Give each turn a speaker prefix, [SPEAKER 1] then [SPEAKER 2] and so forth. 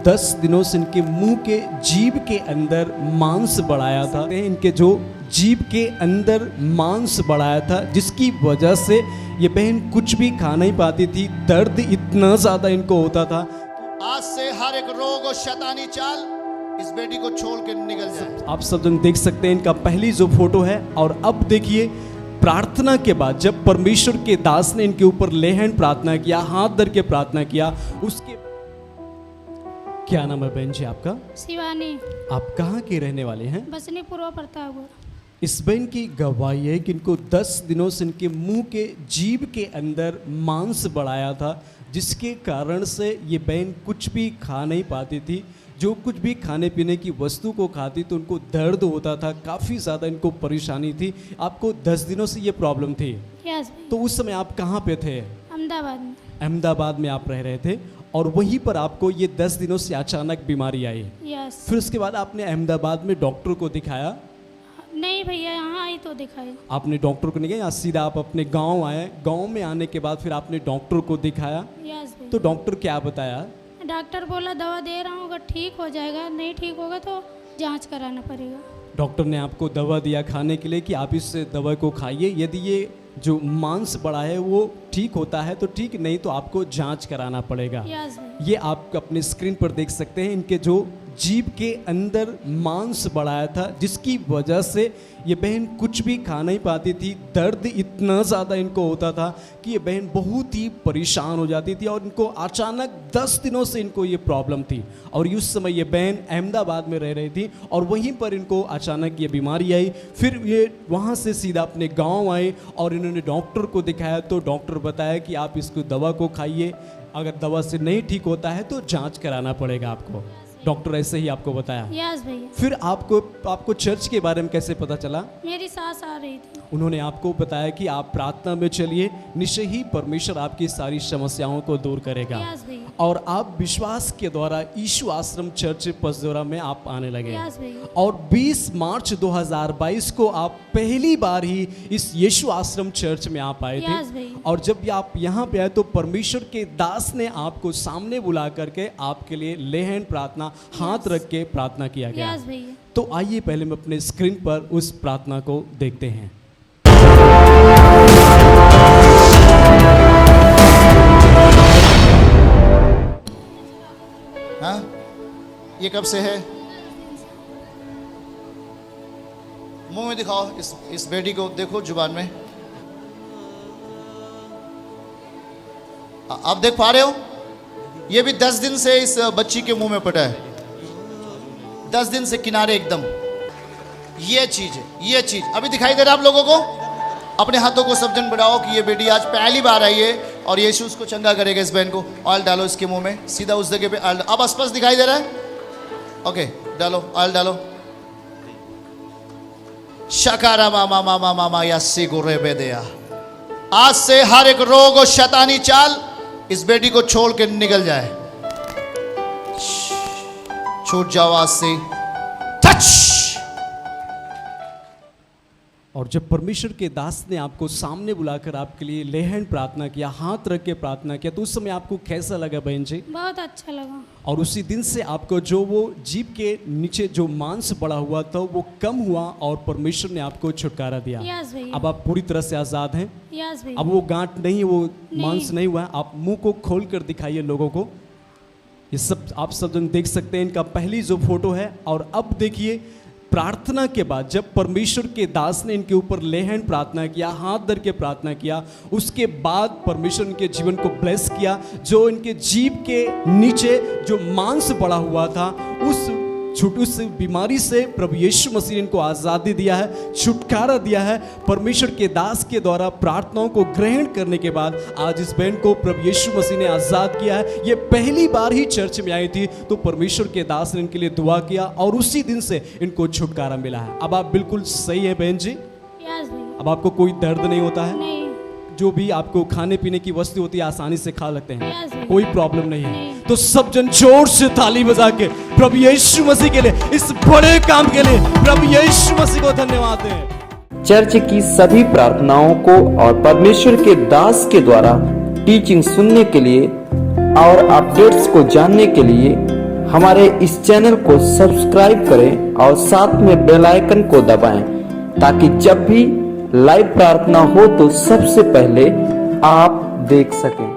[SPEAKER 1] 10 दिनों से इनके मुंह के जीभ के अंदर मांस बढ़ाया था। इनके जो जीभ के अंदर मांस बढ़ाया था, जिसकी वजह से ये बहन कुछ भी खा नहीं पाती थी। दर्द इतना ज़्यादा इनको होता था।
[SPEAKER 2] आज से हर एक रोग और शैतानी चाल इस बेटी को छोड़ के निकल जाए।
[SPEAKER 1] आप सब जन देख सकते हैं इनका पहली जो फोटो है। और अब देखिए प्रार्थना के बाद जब परमेश्वर के दास ने इनके ऊपर ले हैंड प्रार्थना किया, हाथ धर के प्रार्थना किया, उसके क्या नाम है बहन जी आपका?
[SPEAKER 3] शिवानी।
[SPEAKER 1] आप कहाँ के रहने वाले हैं?
[SPEAKER 3] बसनी पूर्व प्रतापगढ़।
[SPEAKER 1] इस बहन की गवाही है कि इनको 10 दिनों से इनके मुंह के जीभ के अंदर मांस बढ़ाया था, जिसके कारण से ये बहन कुछ भी खा नहीं पाती थी। जो कुछ भी खाने पीने की वस्तु को खाती तो उनको दर्द होता था, काफ़ी ज़्यादा इनको परेशानी थी। आपको 10 दिनों से ये प्रॉब्लम थी।
[SPEAKER 3] यस।
[SPEAKER 1] तो उस समय आप कहाँ पे थे?
[SPEAKER 3] अहमदाबाद में।
[SPEAKER 1] अहमदाबाद में आप रह रहे थे और वहीं पर आपको ये 10 दिनों से अचानक बीमारी आई।
[SPEAKER 3] यस।
[SPEAKER 1] फिर उसके बाद आपने अहमदाबाद में डॉक्टर को दिखाया?
[SPEAKER 3] नहीं भैया, यहाँ आई तो दिखाई।
[SPEAKER 1] आपने डॉक्टर को नहीं गया, सीधा आप अपने गांव आए। गांव में आने के बाद फिर आपने डॉक्टर को दिखाया।
[SPEAKER 3] यस भैया।
[SPEAKER 1] तो डॉक्टर क्या बताया?
[SPEAKER 3] डॉक्टर बोला दवा दे रहा हूँ, अगर ठीक हो जाएगा, नहीं ठीक होगा तो जांच कराना पड़ेगा।
[SPEAKER 1] डॉक्टर ने आपको दवा दिया खाने के लिए कि आप इस दवा को खाइए, यदि ये जो मांस बढ़ा है वो ठीक होता है तो ठीक, नहीं तो आपको जांच कराना पड़ेगा।
[SPEAKER 3] यस भैया।
[SPEAKER 1] ये आप अपने स्क्रीन पर देख सकते हैं इनके जो जीभ के अंदर मांस बढ़ाया था, जिसकी वजह से ये बहन कुछ भी खा नहीं पाती थी। दर्द इतना ज़्यादा इनको होता था कि ये बहन बहुत ही परेशान हो जाती थी और इनको अचानक 10 दिनों से इनको ये प्रॉब्लम थी। और उस समय ये बहन अहमदाबाद में रह रही थी और वहीं पर इनको अचानक ये बीमारी आई। फिर ये वहाँ से सीधा अपने गाँव आए और इन्होंने डॉक्टर को दिखाया तो डॉक्टर बताया कि आप इसको दवा को खाइए, अगर दवा से नहीं ठीक होता है तो जाँच कराना पड़ेगा आपको। डॉक्टर ऐसे ही आपको बताया?
[SPEAKER 3] यस भैया।
[SPEAKER 1] फिर आपको चर्च के बारे में कैसे पता चला?
[SPEAKER 3] मेरी सास आ रही थी।
[SPEAKER 1] उन्होंने आपको बताया कि आप प्रार्थना में चलिए, निश्चय ही परमेश्वर आपकी सारी समस्याओं को दूर करेगा।
[SPEAKER 3] यस भैया।
[SPEAKER 1] और आप विश्वास के द्वारा यीशु आश्रम चर्च पसदौरा में आप आने लगे।
[SPEAKER 3] यस भैया।
[SPEAKER 1] और 20 मार्च 2022 को आप पहली बार ही इस यीशु आश्रम चर्च में आप आए
[SPEAKER 3] यस
[SPEAKER 1] थे।
[SPEAKER 3] भैया।
[SPEAKER 1] और जब आप यहाँ पे आए तो परमेश्वर के दास ने आपको सामने बुला करके आपके लिए ले हैंड प्रार्थना, हाथ रख के प्रार्थना किया गया।
[SPEAKER 3] यस भैया।
[SPEAKER 1] तो आइए पहले हम अपने स्क्रीन पर उस प्रार्थना को देखते हैं।
[SPEAKER 2] हाँ, ये कब से है? मुंह में दिखाओ, इस बेटी को देखो, जुबान में। आप देख पा रहे हो? ये भी 10 दिन से इस बच्ची के मुंह में पड़ा है। 10 दिन से किनारे एकदम। ये चीज है, ये चीज अभी दिखाई दे रहा है आप लोगों को? अपने हाथों को सब जन बढ़ाओ कि ये बेटी आज पहली बार आई है और यीशु उसको चंगा करेगा। इस बहन को ऑयल डालो इसके मुंह में, सीधा उस जगह पे ऑयल। अब स्पष्ट दिखाई दे रहा है? ओके, डालो ऑयल डालो। शकारा मामा मामा मामा यासी गुरे बेदया। आज से हर एक रोग और शैतानी चाल इस बेटी को छोड़ के निकल जाए। छूट जाओ आज से। टच।
[SPEAKER 1] और जब परमेश्वर के दास ने आपको सामने बुलाकर आपके लिए ले हैंड प्रार्थना किया, हाथ रख के प्रार्थना किया, तो उस समय आपको कैसा लगा बहन जी?
[SPEAKER 3] बहुत अच्छा लगा।
[SPEAKER 1] और उसी दिन से आपको जो वो जीभ के नीचे जो मांस बढ़ा हुआ था वो कम हुआ और परमेश्वर ने आपको छुटकारा दिया।
[SPEAKER 3] यस भैया।
[SPEAKER 1] अब आप पूरी तरह से आज़ाद हैं।
[SPEAKER 3] यस भैया।
[SPEAKER 1] अब वो गांठ नहीं, वो मांस नहीं हुआ है। आप मुंह को खोल कर दिखाइए लोगों को। ये सब आप सब जन देख सकते हैं इनका पहली जो फोटो है। और अब देखिए प्रार्थना के बाद जब परमेश्वर के दास ने इनके ऊपर ले हैंड प्रार्थना किया, हाथ धर के प्रार्थना किया, उसके बाद परमेश्वर इनके जीवन को ब्लेस किया। जो इनके जीभ के नीचे जो मांस पड़ा हुआ था उस बीमारी से प्रभु यीशु मसीह ने इनको आज़ादी दिया है, छुटकारा दिया है। परमेश्वर के दास के द्वारा प्रार्थनाओं को ग्रहण करने के बाद आज इस बहन को प्रभु यीशु मसीह ने आज़ाद किया है। ये पहली बार ही चर्च में आई थी तो परमेश्वर के दास ने इनके लिए दुआ किया और उसी दिन से इनको छुटकारा मिला है। अब आप बिल्कुल सही है बहन जी?
[SPEAKER 3] यस भैया।
[SPEAKER 1] अब आपको कोई दर्द नहीं होता है?
[SPEAKER 3] नहीं।
[SPEAKER 1] जो भी आपको खाने पीने की वस्तु होती है आसानी से खा लेते हैं,
[SPEAKER 3] Yes,
[SPEAKER 1] कोई प्रॉब्लम नहीं है।
[SPEAKER 3] नहीं।
[SPEAKER 1] तो सब जन जोर से ताली बजा के प्रभु यीशु मसीह के लिए, इस बड़े काम के लिए प्रभु यीशु मसीह को धन्यवाद दें।
[SPEAKER 4] चर्च की सभी प्रार्थनाओं को और परमेश्वर के दास के द्वारा टीचिंग सुनने के लिए और अपडेट्स को जानने के लिए हमारे इस चैनल को सब्सक्राइब करें और साथ में बेल आइकन को दबाएं ताकि जब भी लाइव प्रार्थना हो तो सबसे पहले आप देख सकें।